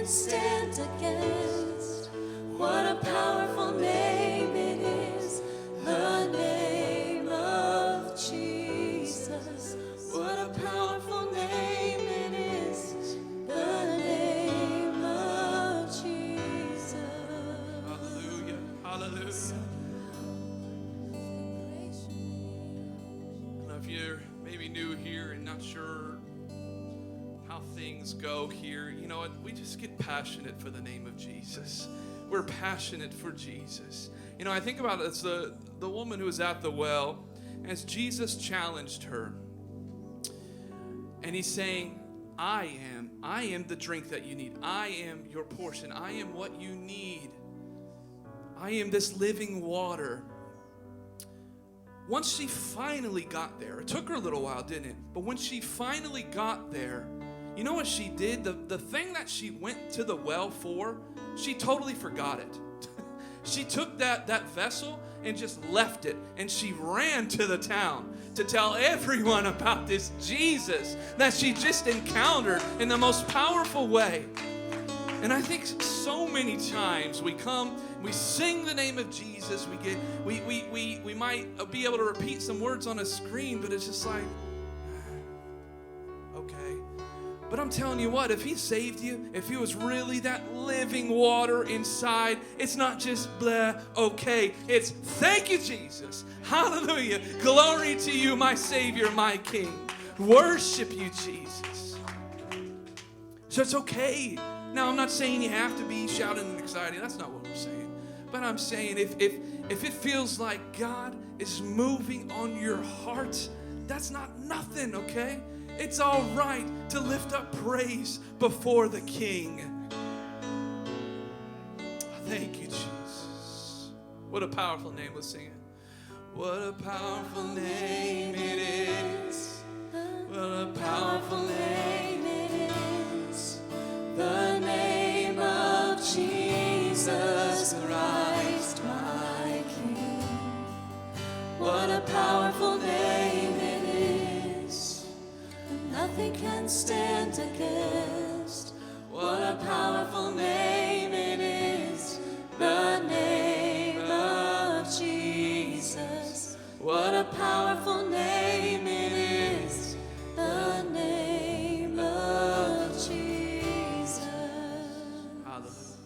stand against? What a powerful name it is, the name of Jesus. What a powerful name it is, the name of Jesus. Hallelujah, hallelujah. I don't know if you're maybe new here and not sure how things go here. You know what? We just get passionate for the name of Jesus. We're passionate for Jesus. You know, I think about it as the woman who was at the well, as Jesus challenged her. And he's saying, I am the drink that you need. I am your portion. I am what you need. I am this living water. Once she finally got there, it took her a little while, didn't it? But when she finally got there, you know what she did? The thing that she went to the well for, she totally forgot it. She took that vessel and just left it, and she ran to the town to tell everyone about this Jesus that she just encountered in the most powerful way. And I think so many times we come, we sing the name of Jesus, we might be able to repeat some words on a screen, but it's just like, okay. But I'm telling you what, if he saved you, if he was really that living water inside, it's not just blah, okay. It's thank you, Jesus. Hallelujah. Glory to you, my Savior, my King. Worship you, Jesus. So it's okay. Now, I'm not saying you have to be shouting and excited. That's not what I'm saying. But I'm saying if it feels like God is moving on your heart, that's not nothing, okay? It's all right to lift up praise before the King. Thank you, Jesus. What a powerful name. Let's sing it. What a powerful name it is. What a powerful name it is. The name of Jesus Christ, my King. What a powerful name it is. Nothing can stand against. What a powerful name it is. The name of Jesus. What a powerful name it is. The name of Jesus. Hallelujah.